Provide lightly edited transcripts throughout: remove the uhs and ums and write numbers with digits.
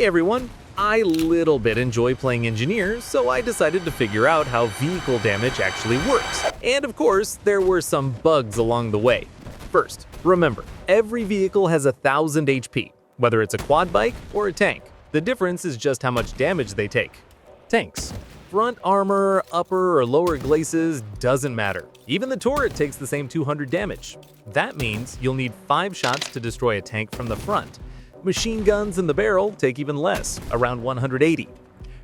Hey everyone! I little bit enjoy playing engineer, so I decided to figure out how vehicle damage actually works. And of course, there were some bugs along the way. First, remember, every vehicle has 1000 HP, whether it's a quad bike or a tank. The difference is just how much damage they take. Tanks. Front armor, upper or lower glacis, doesn't matter. Even the turret takes the same 200 damage. That means you'll need 5 shots to destroy a tank from the front. Machine guns in the barrel take even less, around 180.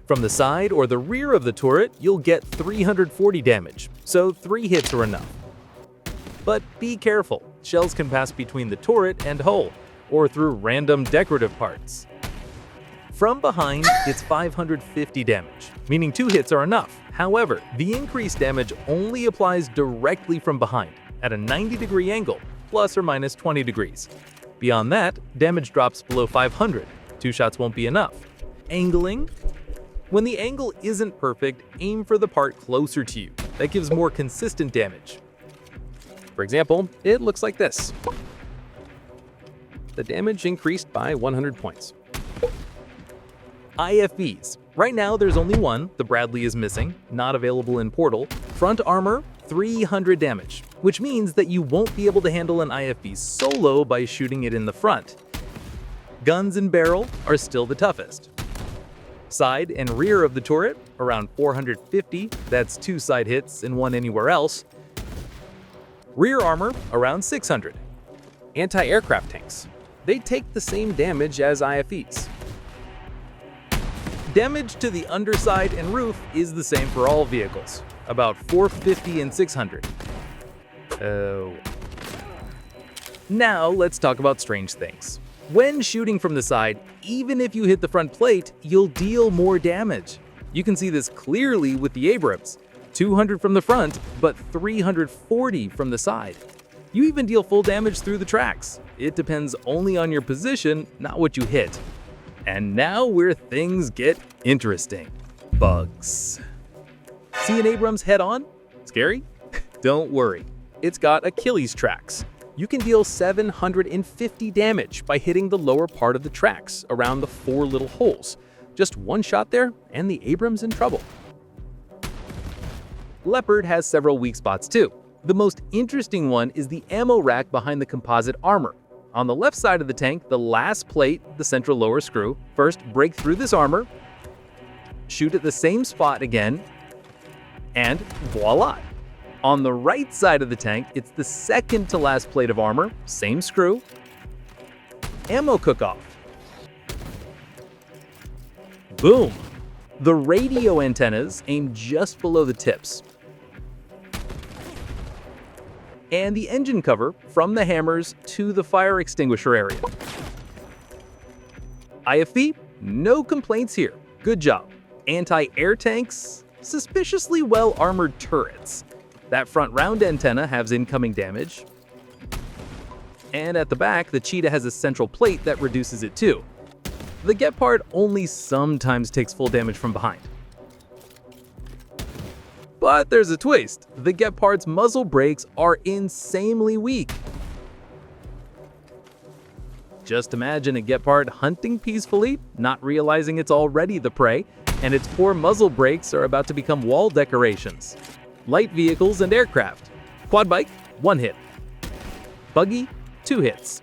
From the side or the rear of the turret, you'll get 340 damage, so 3 hits are enough. But be careful, shells can pass between the turret and hull, or through random decorative parts. From behind, it's 550 damage, meaning 2 hits are enough. However, the increased damage only applies directly from behind, at a 90-degree angle, plus or minus 20 degrees. Beyond that, damage drops below 500. 2 shots won't be enough. Angling? When the angle isn't perfect, aim for the part closer to you. That gives more consistent damage. For example, it looks like this. The damage increased by 100 points. IFVs. Right now there's only one, the Bradley is missing, not available in Portal. Front armor, 300 damage, which means that you won't be able to handle an IFV solo by shooting it in the front. Guns and barrel are still the toughest. Side and rear of the turret, around 450, that's 2 side hits and 1 anywhere else. Rear armor, around 600. Anti-aircraft tanks. They take the same damage as IFVs. Damage to the underside and roof is the same for all vehicles, about 450 and 600. Now let's talk about strange things. When shooting from the side, even if you hit the front plate, you'll deal more damage. You can see this clearly with the Abrams. 200 from the front, but 340 from the side. You even deal full damage through the tracks. It depends only on your position, not what you hit. And now where things get interesting. Bugs. See an Abrams head-on? Scary? Don't worry. It's got Achilles tracks. You can deal 750 damage by hitting the lower part of the tracks around the 4 little holes. Just 1 shot there, and the Abrams in trouble. Leopard has several weak spots too. The most interesting one is the ammo rack behind the composite armor. On the left side of the tank, the last plate, the central lower screw, first break through this armor, shoot at the same spot again, and voila! On the right side of the tank, it's the second to last plate of armor, same screw, ammo cook-off. Boom! The radio antennas aim just below the tips. And the engine cover from the hammers to the fire extinguisher area. IFV, no complaints here. Good job. Anti-air tanks, suspiciously well-armored turrets. That front round antenna has incoming damage. And at the back, the Cheetah has a central plate that reduces it too. The Leopard only sometimes takes full damage from behind. But there's a twist. The Leopard's muzzle brakes are insanely weak. Just imagine a Leopard hunting peacefully, not realizing it's already the prey, and its poor muzzle brakes are about to become wall decorations. Light vehicles and aircraft. Quad bike, 1 hit. Buggy, 2 hits.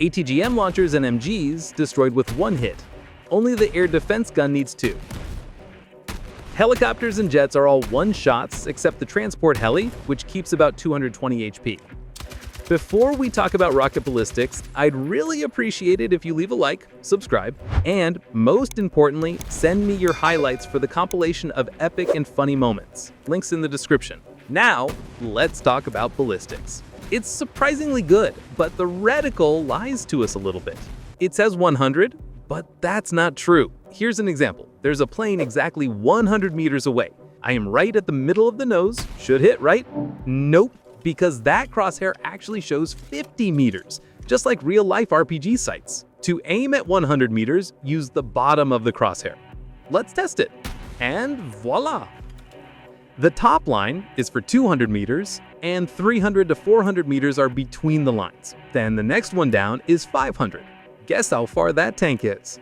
ATGM launchers and MGs destroyed with 1 hit. Only the air defense gun needs 2. Helicopters and jets are all 1 shots, except the transport heli, which keeps about 220 HP. Before we talk about rocket ballistics, I'd really appreciate it if you leave a like, subscribe, and most importantly, send me your highlights for the compilation of epic and funny moments. Links in the description. Now, let's talk about ballistics. It's surprisingly good, but the reticle lies to us a little bit. It says 100, but that's not true. Here's an example. There's a plane exactly 100 meters away. I am right at the middle of the nose. Should hit, right? Nope, because that crosshair actually shows 50 meters, just like real-life RPG sights. To aim at 100 meters, use the bottom of the crosshair. Let's test it. And voila! The top line is for 200 meters, and 300 to 400 meters are between the lines. Then the next one down is 500. Guess how far that tank is?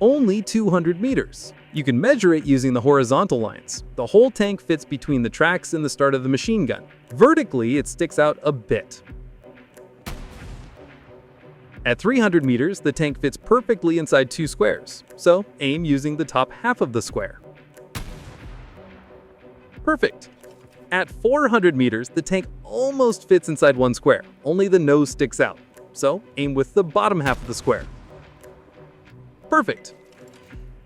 Only 200 meters. You can measure it using the horizontal lines. The whole tank fits between the tracks and the start of the machine gun. Vertically, it sticks out a bit. At 300 meters, the tank fits perfectly inside 2 squares, so aim using the top half of the square. Perfect. At 400 meters, the tank almost fits inside 1 square, only the nose sticks out, so aim with the bottom half of the square. Perfect.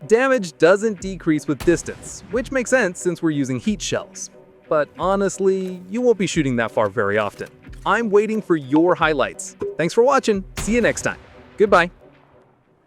Damage doesn't decrease with distance, which makes sense since we're using heat shells. But honestly, you won't be shooting that far very often. I'm waiting for your highlights. Thanks for watching. See you next time. Goodbye.